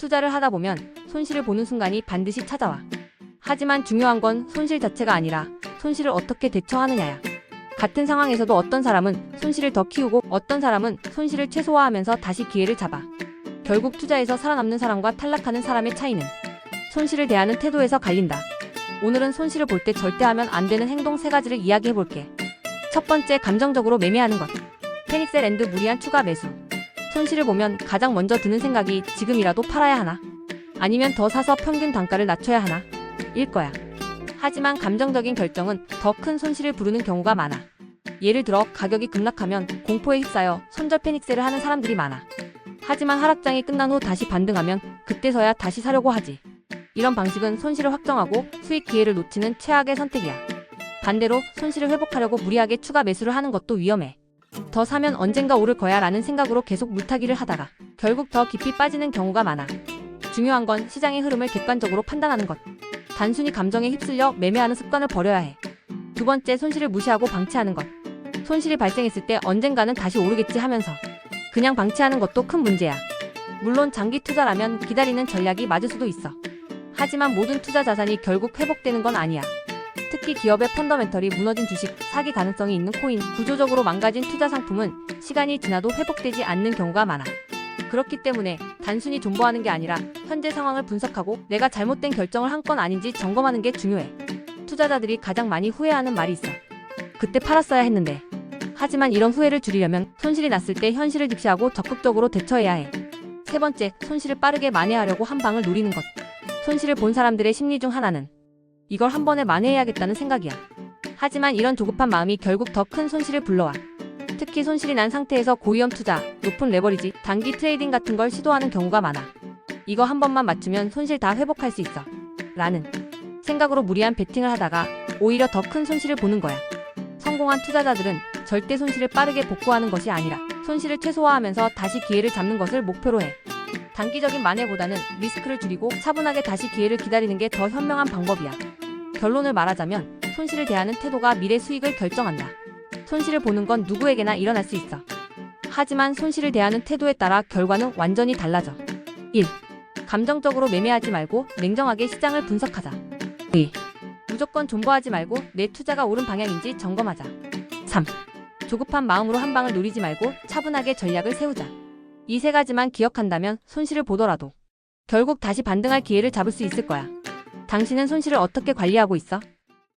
투자를 하다 보면 손실을 보는 순간이 반드시 찾아와. 하지만 중요한 건 손실 자체가 아니라 손실을 어떻게 대처하느냐야. 같은 상황에서도 어떤 사람은 손실을 더 키우고 어떤 사람은 손실을 최소화하면서 다시 기회를 잡아. 결국 투자에서 살아남는 사람과 탈락하는 사람의 차이는 손실을 대하는 태도에서 갈린다. 오늘은 손실을 볼 때 절대 하면 안 되는 행동 3가지를 이야기해볼게. 첫 번째, 감정적으로 매매하는 것. 패닉셀 앤드 무리한 추가 매수. 손실을 보면 가장 먼저 드는 생각이 지금이라도 팔아야 하나? 아니면 더 사서 평균 단가를 낮춰야 하나? 일 거야. 하지만 감정적인 결정은 더 큰 손실을 부르는 경우가 많아. 예를 들어 가격이 급락하면 공포에 휩싸여 손절 패닉셀을 하는 사람들이 많아. 하지만 하락장이 끝난 후 다시 반등하면 그때서야 다시 사려고 하지. 이런 방식은 손실을 확정하고 수익 기회를 놓치는 최악의 선택이야. 반대로 손실을 회복하려고 무리하게 추가 매수를 하는 것도 위험해. 더 사면 언젠가 오를 거야 라는 생각으로 계속 물타기를 하다가 결국 더 깊이 빠지는 경우가 많아. 중요한 건 시장의 흐름을 객관적으로 판단하는 것. 단순히 감정에 휩쓸려 매매하는 습관을 버려야 해. 두 번째, 손실을 무시하고 방치하는 것. 손실이 발생했을 때 언젠가는 다시 오르겠지 하면서 그냥 방치하는 것도 큰 문제야. 물론 장기 투자라면 기다리는 전략이 맞을 수도 있어. 하지만 모든 투자 자산이 결국 회복되는 건 아니야. 특히 기업의 펀더멘털이 무너진 주식, 사기 가능성이 있는 코인, 구조적으로 망가진 투자 상품은 시간이 지나도 회복되지 않는 경우가 많아. 그렇기 때문에 단순히 존버하는 게 아니라 현재 상황을 분석하고 내가 잘못된 결정을 한 건 아닌지 점검하는 게 중요해. 투자자들이 가장 많이 후회하는 말이 있어. 그때 팔았어야 했는데. 하지만 이런 후회를 줄이려면 손실이 났을 때 현실을 직시하고 적극적으로 대처해야 해. 세 번째, 손실을 빠르게 만회하려고 한 방을 노리는 것. 손실을 본 사람들의 심리 중 하나는 이걸 한 번에 만회해야겠다는 생각이야. 하지만 이런 조급한 마음이 결국 더 큰 손실을 불러와. 특히 손실이 난 상태에서 고위험 투자, 높은 레버리지, 단기 트레이딩 같은 걸 시도하는 경우가 많아. 이거 한 번만 맞추면 손실 다 회복할 수 있어 라는 생각으로 무리한 베팅을 하다가 오히려 더 큰 손실을 보는 거야. 성공한 투자자들은 절대 손실을 빠르게 복구하는 것이 아니라 손실을 최소화하면서 다시 기회를 잡는 것을 목표로 해. 단기적인 만회보다는 리스크를 줄이고 차분하게 다시 기회를 기다리는 게 더 현명한 방법이야. 결론을 말하자면 손실을 대하는 태도가 미래 수익을 결정한다. 손실을 보는 건 누구에게나 일어날 수 있어. 하지만 손실을 대하는 태도에 따라 결과는 완전히 달라져. 1. 감정적으로 매매하지 말고 냉정하게 시장을 분석하자. 2. 무조건 존버하지 말고 내 투자가 옳은 방향인지 점검하자. 3. 조급한 마음으로 한 방을 노리지 말고 차분하게 전략을 세우자. 이 3가지만 기억한다면 손실을 보더라도 결국 다시 반등할 기회를 잡을 수 있을 거야. 당신은 손실을 어떻게 관리하고 있어?